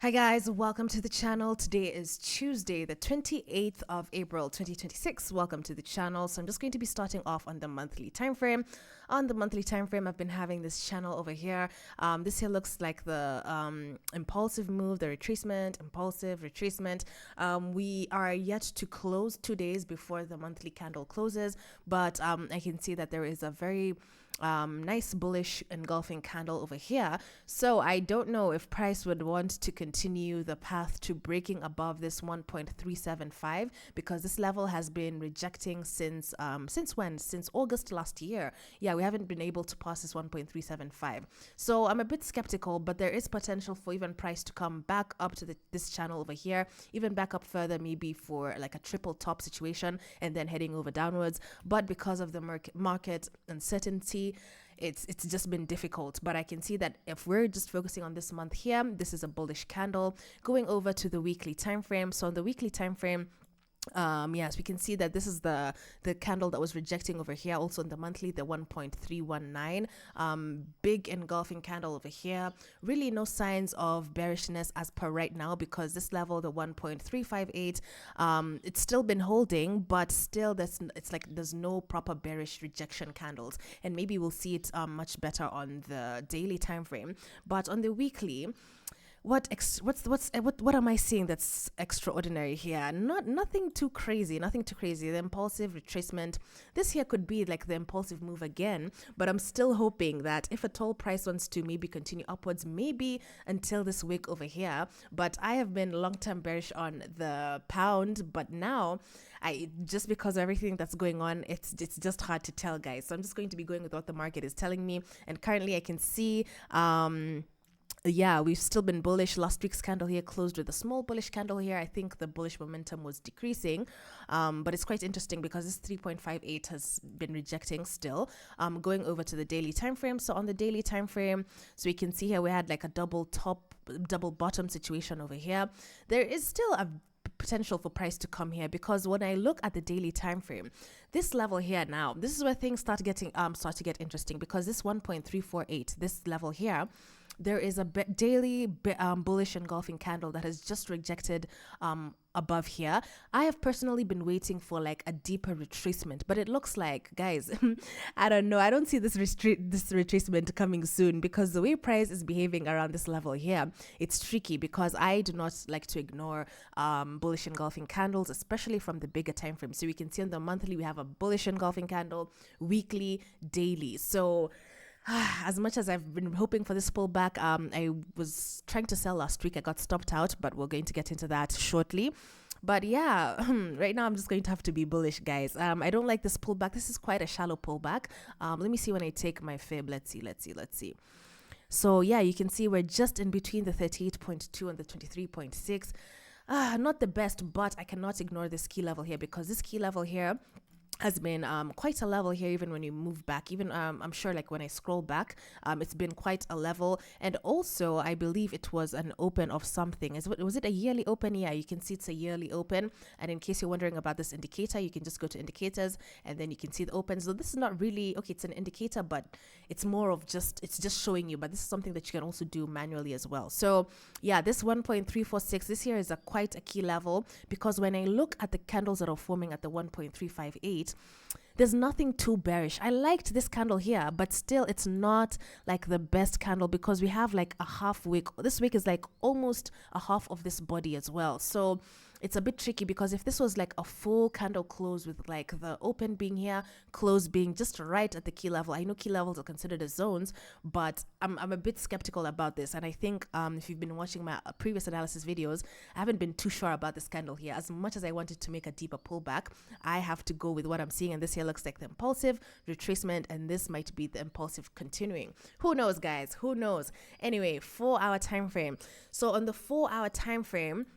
Hi guys, welcome to the channel. Today is Tuesday, the 28th of April 2026. Welcome to the channel. So I'm just going to be starting off on the monthly time frame. On the monthly time frame, I've been having this channel over here. This here looks like the impulsive move, the retracement, impulsive retracement. We are yet to close 2 days before the monthly candle closes, but I can see that there is a very nice bullish engulfing candle over here. So I don't know if price would want to continue the path to breaking above this 1.375, because this level has been rejecting since when? Since August last year. Yeah, we haven't been able to pass this 1.375. So I'm a bit skeptical, but there is potential for even price to come back up to this channel over here, even back up further, maybe for like a triple top situation and then heading over downwards. But because of the market uncertainty, it's just been difficult. But I can see that if we're just focusing on this month here, this is a bullish candle. Going over to the weekly time frame. So on the weekly time frame, yes, we can see that this is the candle that was rejecting over here. Also in the monthly, the 1.319, big engulfing candle over here. Really no signs of bearishness as per right now, because this level, the 1.358, it's still been holding, but still it's like there's no proper bearish rejection candles, and maybe we'll see it much better on the daily time frame. But on the weekly, what am I seeing that's extraordinary here? Nothing too crazy. The impulsive retracement. This here could be like the impulsive move again, but I'm still hoping that if at all price wants to maybe continue upwards, maybe until this week over here. But I have been long-term bearish on the pound, but now just because of everything that's going on, it's just hard to tell, guys. So I'm just going to be going with what the market is telling me, and currently I can see yeah, we've still been bullish. Last week's candle here closed with a small bullish candle here. I think the bullish momentum was decreasing, but it's quite interesting because this 3.58 has been rejecting still. Going over to the daily time frame. So on the daily time frame, so we can see here we had like a double top, double bottom situation over here. There is still a potential for price to come here, because when I look at the daily time frame, this level here now, this is where things start to get interesting, because this 1.348, this level here, there is a daily bullish engulfing candle that has just rejected above here. I have personally been waiting for like a deeper retracement, but it looks like, guys, I don't know, I don't see this retracement coming soon, because the way price is behaving around this level here, it's tricky, because I do not like to ignore bullish engulfing candles, especially from the bigger time frame. So we can see on the monthly we have a bullish engulfing candle, weekly, daily. So as much as I've been hoping for this pullback, I was trying to sell last week. I got stopped out, but we're going to get into that shortly. But yeah, right now I'm just going to have to be bullish, guys. I don't like this pullback. This is quite a shallow pullback. Let me see when I take my fib. Let's see. So yeah, you can see we're just in between the 38.2 and the 23.6. Not the best, but I cannot ignore this key level here, because this key level here has been quite a level here. Even when you move back, even I'm sure like when I scroll back, it's been quite a level. And also I believe it was an open of something. Was it a yearly open? Yeah, you can see it's a yearly open. And in case you're wondering about this indicator, you can just go to indicators and then you can see the open. So this is not really, okay, it's an indicator, but it's more of it's just showing you. But this is something that you can also do manually as well. So yeah, this 1.346, this here is quite a key level, because when I look at the candles that are forming at the 1.358, there's nothing too bearish. I liked this candle here, but still it's not like the best candle, because we have like a half wick. This wick is like almost a half of this body as well. So it's a bit tricky, because if this was like a full candle close with like the open being here, close being just right at the key level. I know key levels are considered as zones, but I'm a bit skeptical about this. And I think if you've been watching my previous analysis videos, I haven't been too sure about this candle here. As much as I wanted to make a deeper pullback, I have to go with what I'm seeing. And this here looks like the impulsive retracement, and this might be the impulsive continuing. Who knows, guys? Who knows? Anyway, 4-hour time frame. So on the 4-hour time frame,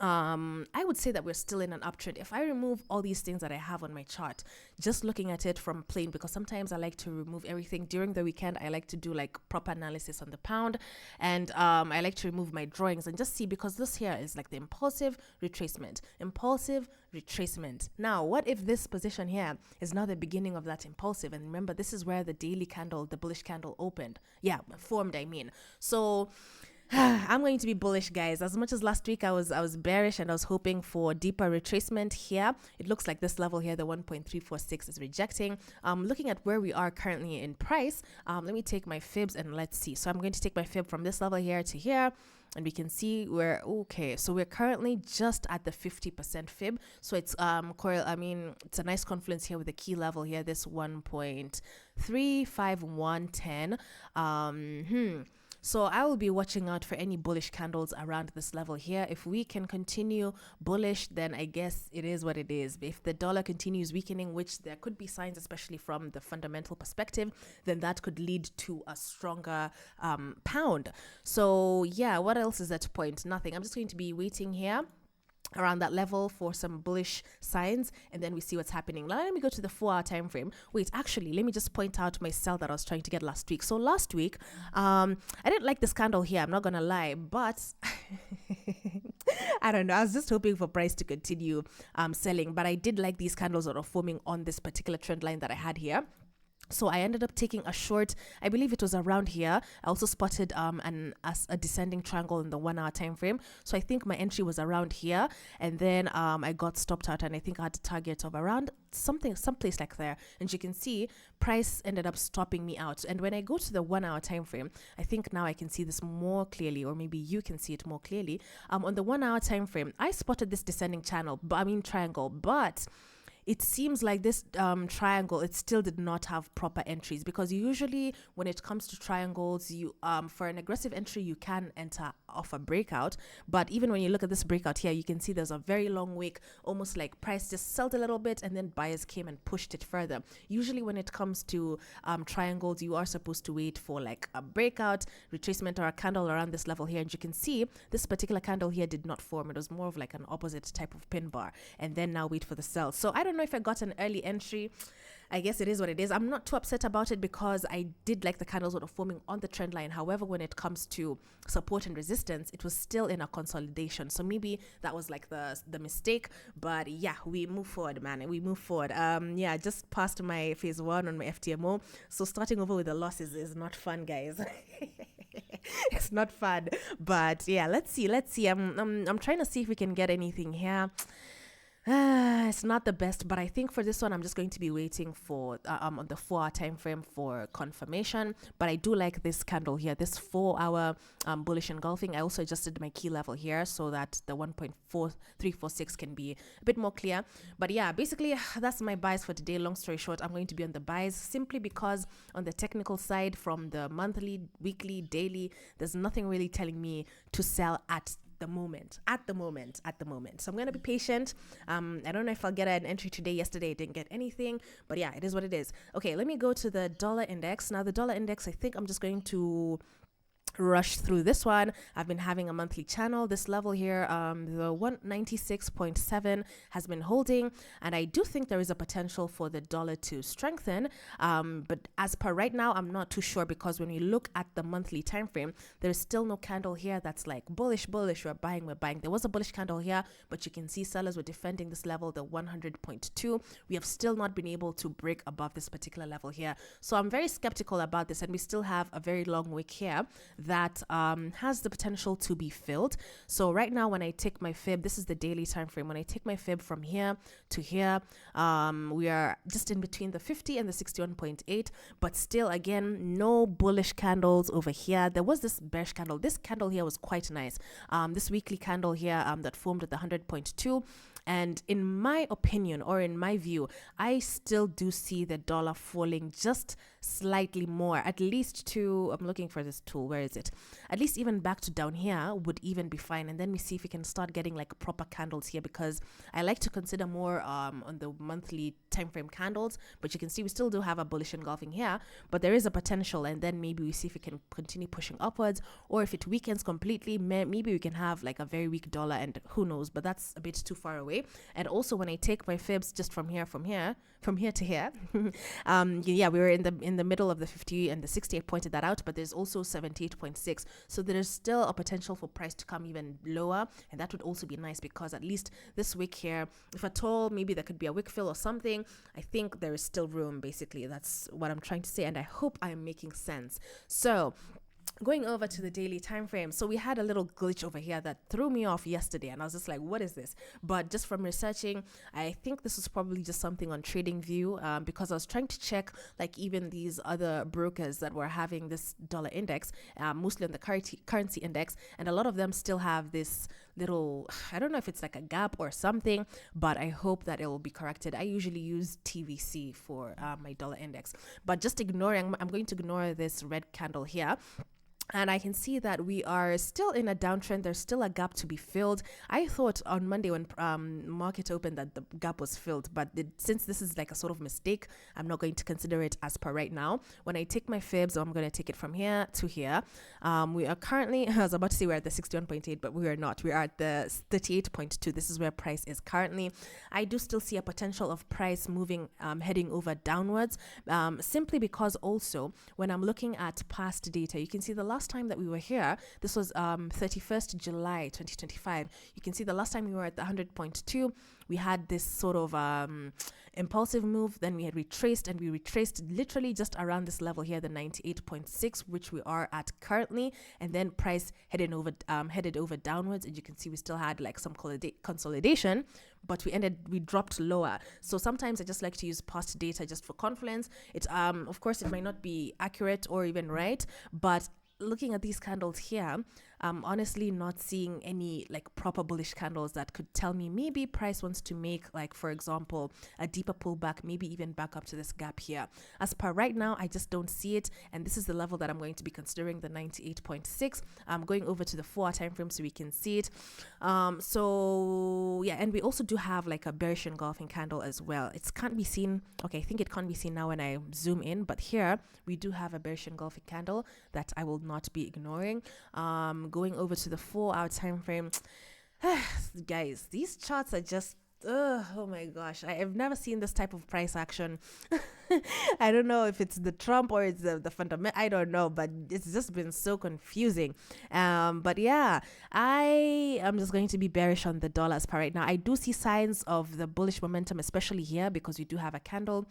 I would say that we're still in an uptrend. If I remove all these things that I have on my chart, just looking at it from plain, because sometimes I like to remove everything during the weekend. I like to do like proper analysis on the pound, and I like to remove my drawings and just see, because this here is like the impulsive retracement. Now, what if this position here is now the beginning of that impulsive? And remember, this is where the daily candle, the bullish candle opened. Yeah, formed, I mean. So I'm going to be bullish, guys. As much as last week I was bearish and I was hoping for deeper retracement here, it looks like this level here, the 1.346, is rejecting. Looking at where we are currently in price, let me take my fibs and let's see. So I'm going to take my fib from this level here to here. And we can see we're okay. So we're currently just at the 50% fib. So it's it's a nice confluence here with the key level here, this 1.35110. So I will be watching out for any bullish candles around this level here. If we can continue bullish, then I guess it is what it is. If the dollar continues weakening, which there could be signs, especially from the fundamental perspective, then that could lead to a stronger pound. So yeah, what else is at point? Nothing. I'm just going to be waiting here around that level for some bullish signs, and then we see what's happening. Now let me go to the 4-hour time frame. Wait, actually, let me just point out my sell that I was trying to get last week. So last week, I didn't like this candle here, I'm not gonna lie, but I don't know, I was just hoping for price to continue selling, but I did like these candles that are forming on this particular trend line that I had here. So I ended up taking a short, I believe it was around here. I also spotted a descending triangle in the 1-hour time frame. So I think my entry was around here, and then I got stopped out, and I think I had a target of around someplace like there. And you can see price ended up stopping me out. And when I go to the 1-hour time frame, I think now I can see this more clearly, or maybe you can see it more clearly. On the 1-hour time frame, I spotted this descending triangle, but it seems like this triangle, it still did not have proper entries, because usually when it comes to triangles, you for an aggressive entry you can enter off a breakout, but even when you look at this breakout here, you can see there's a very long wick, almost like price just sold a little bit and then buyers came and pushed it further. Usually when it comes to triangles, you are supposed to wait for like a breakout, retracement, or a candle around this level here, and you can see this particular candle here did not form. It was more of like an opposite type of pin bar, and then now wait for the sell. So I don't know if I got an early entry. I guess it is what it is. I'm not too upset about it because I did like the candles that are forming on the trend line. However, when it comes to support and resistance, it was still in a consolidation. So maybe that was like the mistake. But yeah, we move forward, man. We move forward. Yeah, just passed my phase 1 on my FTMO. So starting over with the losses is not fun, guys. It's not fun. But yeah, let's see. I'm trying to see if we can get anything here. It's not the best, but I think for this one I'm just going to be waiting for on the 4-hour time frame for confirmation. But I do like this candle here, this 4-hour bullish engulfing. I also adjusted my key level here so that the 1.4346 can be a bit more clear. But yeah, basically that's my buys for today. Long story short, I'm going to be on the buys simply because on the technical side, from the monthly, weekly, daily, there's nothing really telling me to sell at the moment. So I'm gonna be patient. I don't know if I'll get an entry today. Yesterday I didn't get anything, but yeah, it is what it is. Okay, let me go to the dollar index. Now the dollar index, I think I'm just going to rush through this one. I've been having a monthly channel. This level here, the 196.7 has been holding, and I do think there is a potential for the dollar to strengthen, but as per right now, I'm not too sure, because when we look at the monthly time frame, there's still no candle here that's like bullish, we're buying. There was a bullish candle here, but you can see sellers were defending this level, the 100.2. We have still not been able to break above this particular level here, so I'm very skeptical about this, and we still have a very long wick here that has the potential to be filled. So right now, when I take my fib, this is the daily time frame. When I take my fib from here to here, we are just in between the 50 and the 61.8, but still, again, no bullish candles over here. There was this bearish candle. This candle here was quite nice. This weekly candle here that formed at the 100.2. And in my opinion, or in my view, I still do see the dollar falling just slightly more, at least to, I'm looking for this tool, where is it? At least even back to down here would even be fine. And then we see if we can start getting like proper candles here, because I like to consider more on the monthly time frame candles, but you can see we still do have a bullish engulfing here, but there is a potential. And then maybe we see if we can continue pushing upwards, or if it weakens completely, maybe we can have like a very weak dollar, and who knows, but that's a bit too far away. And also when I take my fibs just from here to here, yeah, we were in the middle of the 50 and the 60. I pointed that out, but there's also 78.6. So there's still a potential for price to come even lower, and that would also be nice, because at least this wick here, if at all, maybe there could be a wick fill or something. I think there is still room. Basically, that's what I'm trying to say, and I hope I am making sense. So going over to the daily time frame, so we had a little glitch over here that threw me off yesterday, and I was just like, what is this? But just from researching, I think this was probably just something on TradingView, because I was trying to check like even these other brokers that were having this dollar index, mostly on the currency index, and a lot of them still have this little, I don't know if it's like a gap or something, but I hope that it will be corrected. I usually use TVC for my dollar index, but just ignoring, I'm going to ignore this red candle here. And I can see that we are still in a downtrend. There's still a gap to be filled. I thought on Monday when market opened that the gap was filled, but since this is like a sort of mistake, I'm not going to consider it as per right now. When I take my fibs, I'm going to take it from here to here. We are currently, I was about to say we're at the 61.8, but we are not. We are at the 38.2. This is where price is currently. I do still see a potential of price moving, heading over downwards, simply because also when I'm looking at past data, you can see the last time that we were here, this was 31st July 2025. You can see the last time we were at the 100.2, we had this sort of impulsive move, then we had retraced, and we retraced literally just around this level here, the 98.6, which we are at currently, and then price headed over downwards, and you can see we still had like some consolidation, but we dropped lower. So sometimes I just like to use past data just for confidence. It's of course it might not be accurate or even right, but looking at these candles here, I'm honestly not seeing any like proper bullish candles that could tell me maybe price wants to make, like, for example, a deeper pullback, maybe even back up to this gap here. As per right now, I just don't see it, and this is the level that I'm going to be considering, the 98.6. I'm going over to the 4-hour time frame so we can see it. So yeah, and we also do have like a bearish engulfing candle as well. It can't be seen. Okay, I think it can't be seen now when I zoom in, but here we do have a bearish engulfing candle that I will not be ignoring. Going over to the 4-hour time frame, guys, these charts are just oh my gosh, I have never seen this type of price action. I don't know if it's the Trump or it's the fundamental, I don't know, but it's just been so confusing. But yeah, I am just going to be bearish on the dollar as per right now. I do see signs of the bullish momentum, especially here, because we do have a candle,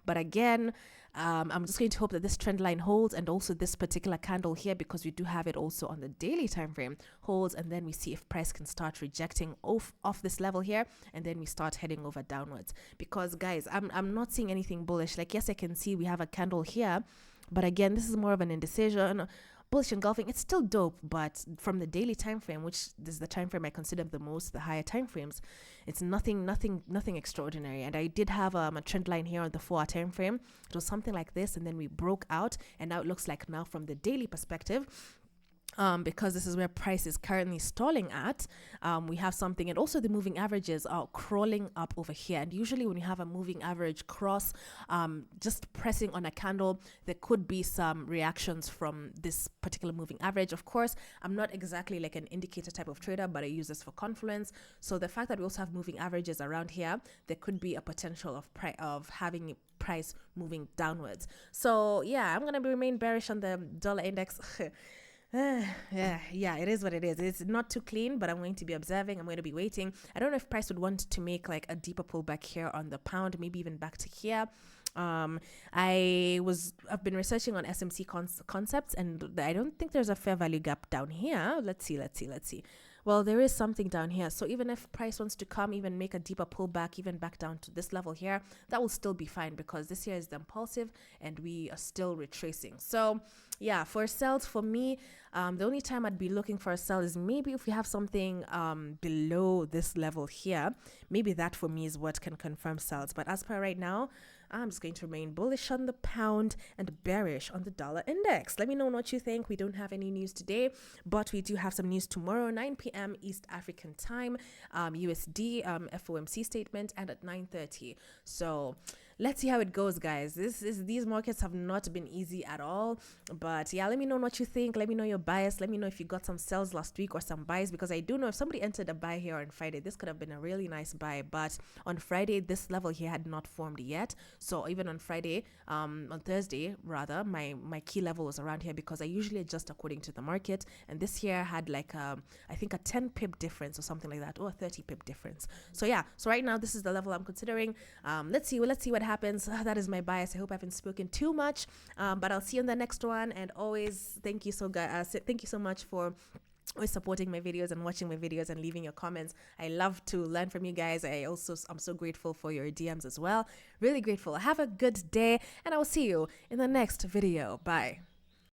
but again, I'm just going to hope that this trend line holds, and also this particular candle here, because we do have it also on the daily time frame, holds, and then we see if price can start rejecting off this level here, and then we start heading over downwards. Because guys, I'm not seeing anything bullish. Like, yes, I can see we have a candle here, but again, this is more of an indecision. Bullish engulfing, it's still dope, but from the daily time frame, which is the time frame I consider the most, the higher time frames, it's nothing extraordinary. And I did have a trend line here on the 4-hour time frame. It was something like this, and then we broke out, and now it looks like now from the daily perspective, because this is where price is currently stalling at, we have something, and also the moving averages are crawling up over here. And usually when you have a moving average cross, just pressing on a candle, there could be some reactions from this particular moving average. Of course, I'm not exactly like an indicator type of trader, but I use this for confluence. So the fact that we also have moving averages around here, there could be a potential of having price moving downwards. So yeah, I'm gonna remain bearish on the dollar index. Yeah, it is what it is. It's not too clean, but I'm going to be observing. I'm going to be waiting. I don't know if price would want to make like a deeper pullback here on the pound, maybe even back to here. I've been researching on SMC concepts, and I don't think there's a fair value gap down here. Let's see. Well, there is something down here. So even if price wants to come, even make a deeper pullback, even back down to this level here, that will still be fine, because this here is the impulsive and we are still retracing. So yeah, for sells, for me, the only time I'd be looking for a sell is maybe if we have something below this level here. Maybe that for me is what can confirm sells. But as per right now, I'm just going to remain bullish on the pound and bearish on the dollar index. Let me know what you think. We don't have any news today, but we do have some news tomorrow, 9 p.m. East African time, USD, FOMC statement, and at 9:30. So let's see how it goes, guys. These markets have not been easy at all. But yeah, let me know what you think. Let me know your bias. Let me know if you got some sells last week or some buys, because I do know if somebody entered a buy here on Friday, this could have been a really nice buy. But on Friday, this level here had not formed yet. So even on Friday, on Thursday rather, my key level was around here, because I usually adjust according to the market. And this here had like I think a 10 pip difference or something like that, or a 30 pip difference. So yeah, so right now this is the level I'm considering. Let's see what happens. happens. That is my bias. I hope I haven't spoken too much, but I'll see you in the next one. And always thank you thank you so much for always supporting my videos and watching my videos and leaving your comments. I love to learn from you guys. I'm so grateful for your DMs as well. Really grateful. Have a good day, and I will see you in the next video. Bye.